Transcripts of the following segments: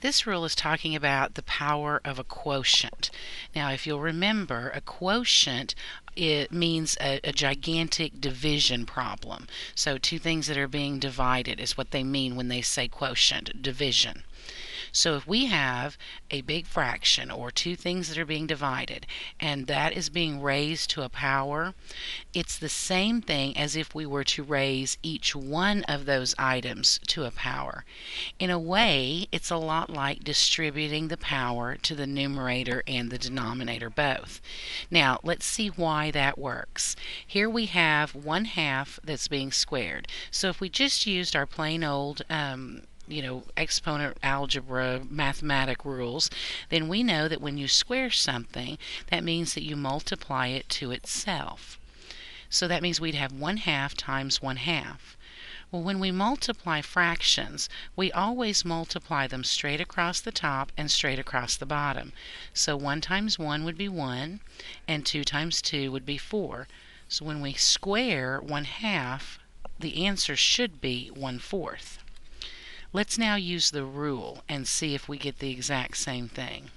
This rule is talking about the power of a quotient. Now, if you'll remember, a quotient it means a gigantic division problem. So two things that are being divided is what they mean when they say quotient, division. So if we have a big fraction or two things that are being divided and that is being raised to a power, it's the same thing as if we were to raise each one of those items to a power. In a way, it's a lot like distributing the power to the numerator and the denominator both. Now, let's see why that works. Here we have 1/2 that's being squared. So if we just used our plain old exponent algebra mathematic rules, then we know that when you square something, that means that you multiply it to itself. So that means we'd have 1/2 times 1/2. Well, when we multiply fractions, we always multiply them straight across the top and straight across the bottom. So 1 times 1 would be 1, and 2 times 2 would be 4. So when we square 1/2, the answer should be 1/4. Let's now use the rule and see if we get the exact same thing.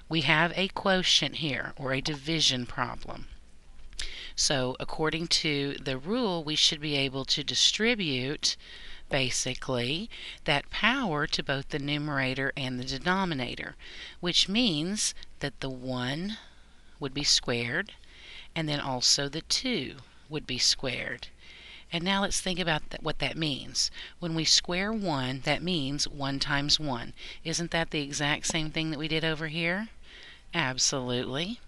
We have a quotient here, or a division problem. So according to the rule, we should be able to distribute, basically, that power to both the numerator and the denominator, which means that the 1 would be squared, and then also the 2 would be squared. And now let's think about what that means. When we square 1, that means 1 times 1. Isn't that the exact same thing that we did over here? Absolutely.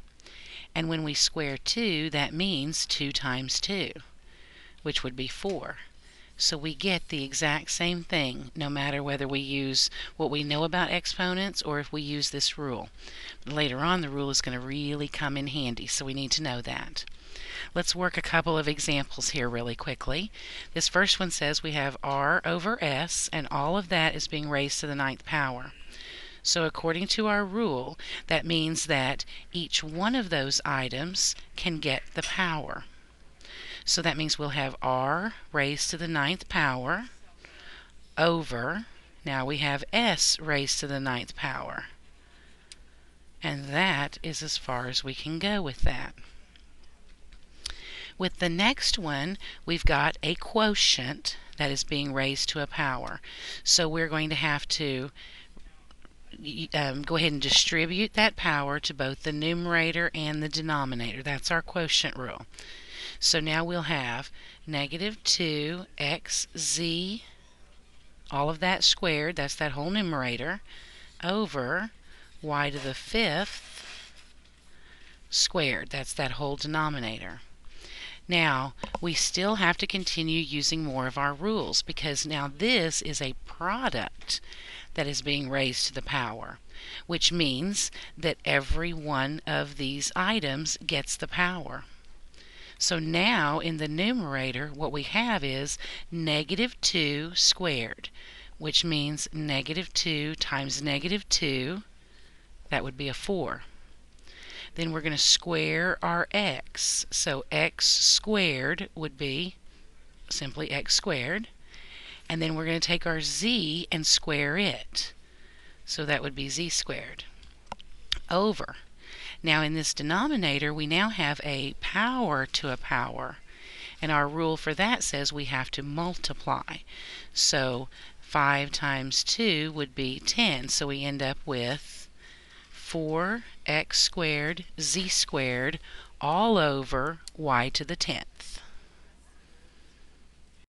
And when we square 2, that means 2 times 2, which would be 4. So we get the exact same thing, no matter whether we use what we know about exponents or if we use this rule. Later on, the rule is going to really come in handy, so we need to know that. Let's work a couple of examples here really quickly. This first one says we have r over s, and all of that is being raised to the 9th power. So according to our rule, that means that each one of those items can get the power. So that means we'll have r raised to the 9th power over, now we have s raised to the 9th power. And that is as far as we can go with that. With the next one, we've got a quotient that is being raised to a power. So we're going to have to go ahead and distribute that power to both the numerator and the denominator. That's our quotient rule. So now we'll have negative 2xz, all of that squared, that's that whole numerator, over y to the 5th squared, that's that whole denominator. Now, we still have to continue using more of our rules because now this is a product that is being raised to the power, which means that every one of these items gets the power. So now in the numerator, what we have is negative 2 squared, which means negative 2 times negative 2, that would be a 4. Then we're going to square our x. So x squared would be simply x squared. And then we're going to take our z and square it. So that would be z squared over. Now in this denominator, we now have a power to a power. And our rule for that says we have to multiply. So 5 times 2 would be 10. So we end up with 4x squared z squared all over y to the 10th.